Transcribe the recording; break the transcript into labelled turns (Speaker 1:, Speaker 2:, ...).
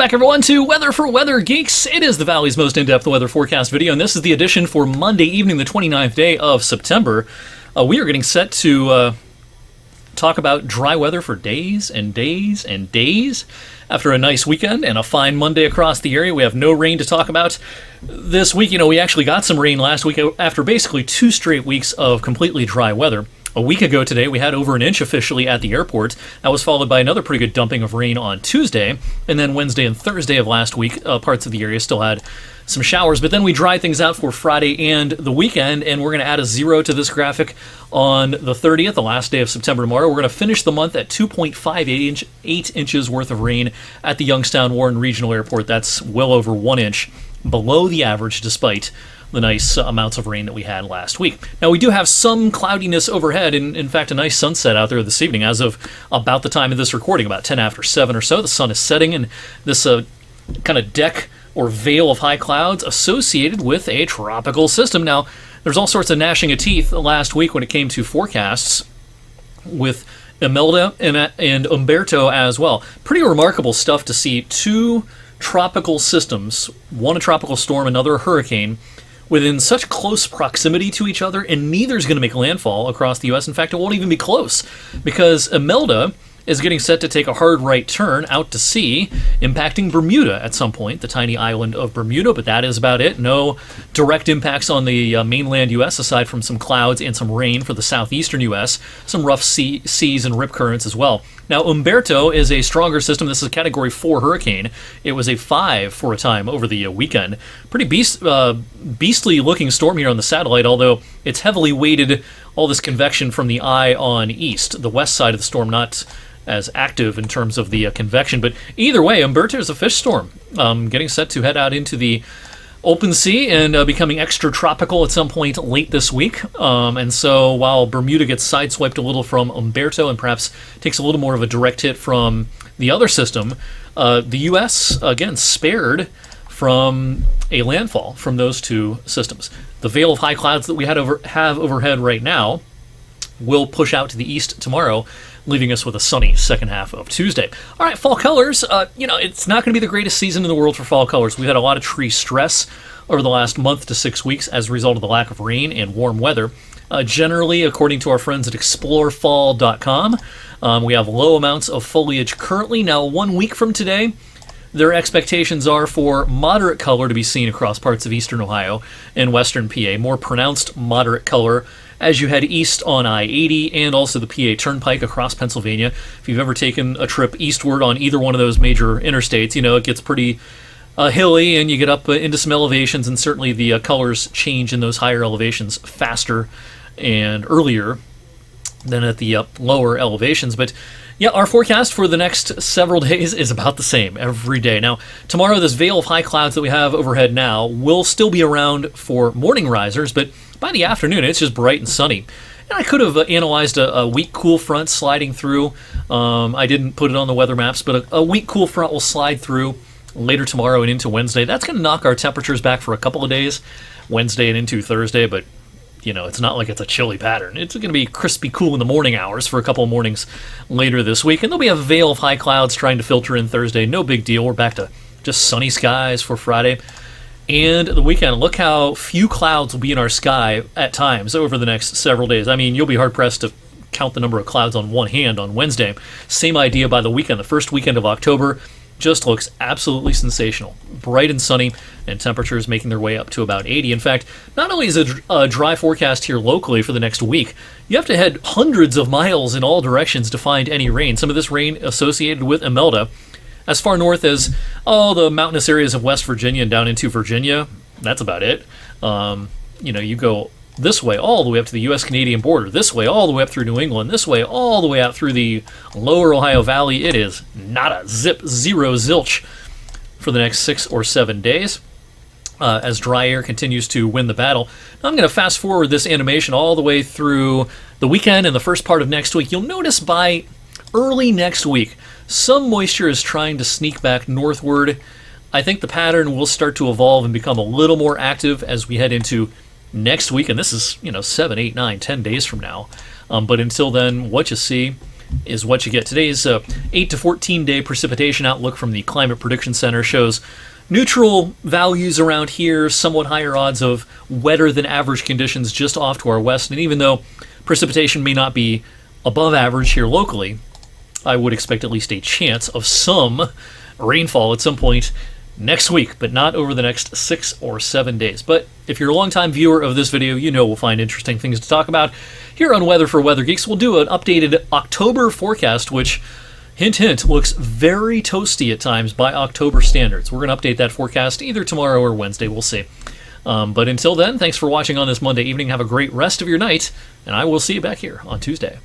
Speaker 1: back, everyone, to Weather for Weather Geeks. It is the Valley's most in-depth weather forecast video, and this is the edition for Monday evening, the 29th day of September. We are getting set to talk about dry weather for days and days and days. After a nice weekend and a fine Monday across the area, we have no rain to talk about this week. We actually got some rain last week after basically 2 straight weeks of completely dry weather. A week ago today, we had over an inch officially at the airport. That was followed by another pretty good dumping of rain on Tuesday. And then Wednesday and Thursday of last week, parts of the area still had some showers. But then we dried things out for Friday and the weekend, and we're going to add a 0 to this graphic on the 30th, the last day of September tomorrow. We're going to finish the month at 2.58 inches worth of rain at the Youngstown Warren Regional Airport. That's well over 1 inch below the average, despite the nice amounts of rain that we had last week. Now, we do have some cloudiness overhead, and in fact a nice sunset out there this evening as of about the time of this recording, about 10 after 7 or so. The sun is setting, and this kind of deck or veil of high clouds associated with a tropical system. Now, there's all sorts of gnashing of teeth last week when it came to forecasts with Imelda and Umberto as well. Pretty remarkable stuff to see 2 tropical systems, one a tropical storm, another a hurricane, within such close proximity to each other, and neither's going to make landfall across the U.S. In fact, it won't even be close, because Imelda is getting set to take a hard right turn out to sea, impacting Bermuda at some point, the tiny island of Bermuda, but that is about it. No direct impacts on the mainland U.S., aside from some clouds and some rain for the southeastern U.S., some rough seas and rip currents as well. Now, Umberto is a stronger system. This is a Category 4 hurricane. It was a 5 for a time over the weekend. Pretty beastly-looking storm here on the satellite, although it's heavily weighted, all this convection from the eye on east. The west side of the storm not as active in terms of the convection, but either way, Umberto is a fish storm, getting set to head out into the open sea and becoming extra tropical at some point late this week. And so while Bermuda gets sideswiped a little from Umberto and perhaps takes a little more of a direct hit from the other system, the U.S., again, spared from a landfall from those 2 systems. The veil of high clouds that we have overhead right now will push out to the east tomorrow, leaving us with a sunny second half of Tuesday. All right, fall colors. It's not going to be the greatest season in the world for fall colors. We've had a lot of tree stress over the last month to 6 weeks as a result of the lack of rain and warm weather. Generally, according to our friends at explorefall.com, we have low amounts of foliage currently. Now, 1 week from today, their expectations are for moderate color to be seen across parts of eastern Ohio and western PA, more pronounced moderate color as you head east on I-80 and also the PA Turnpike across Pennsylvania. If you've ever taken a trip eastward on either one of those major interstates, it gets pretty hilly and you get up into some elevations, and certainly the colors change in those higher elevations faster and earlier than at the lower elevations. But yeah, our forecast for the next several days is about the same every day. Now, tomorrow, this veil of high clouds that we have overhead now will still be around for morning risers, but by the afternoon, it's just bright and sunny. And I could have analyzed a weak cool front sliding through. I didn't put it on the weather maps, but a weak cool front will slide through later tomorrow and into Wednesday. That's going to knock our temperatures back for a couple of days, Wednesday and into Thursday, but it's not like it's a chilly pattern. It's going to be crispy cool in the morning hours for a couple of mornings later this week. And there'll be a veil of high clouds trying to filter in Thursday. No big deal. We're back to just sunny skies for Friday. And the weekend, look how few clouds will be in our sky at times over the next several days. I mean, you'll be hard-pressed to count the number of clouds on one hand on Wednesday. Same idea by the weekend. The first weekend of October just looks absolutely sensational. Bright and sunny, and temperatures making their way up to about 80. In fact, not only is it a dry forecast here locally for the next week, you have to head hundreds of miles in all directions to find any rain. Some of this rain associated with Imelda, as far north as the mountainous areas of West Virginia and down into Virginia. That's about it. You go this way all the way up to the U.S.-Canadian border, this way all the way up through New England, this way all the way out through the lower Ohio Valley. It is nada, zip, zero, zilch for the next 6 or 7 days as dry air continues to win the battle. Now I'm going to fast forward this animation all the way through the weekend and the first part of next week. You'll notice by early next week, some moisture is trying to sneak back northward. I think the pattern will start to evolve and become a little more active as we head into next week, and this is 7, 8, 9, 10 days from now. But until then, what you see is what you get. Today's 8 to 14 day precipitation outlook from the Climate Prediction Center shows neutral values around here, somewhat higher odds of wetter than average conditions just off to our west. And even though precipitation may not be above average here locally, I would expect at least a chance of some rainfall at some point next week, but not over the next 6 or 7 days. But if you're a longtime viewer of this video, you know we'll find interesting things to talk about here on Weather for Weather Geeks. We'll do an updated October forecast, which, hint, hint, looks very toasty at times by October standards. We're going to update that forecast either tomorrow or Wednesday. We'll see. But until then, thanks for watching on this Monday evening. Have a great rest of your night, and I will see you back here on Tuesday.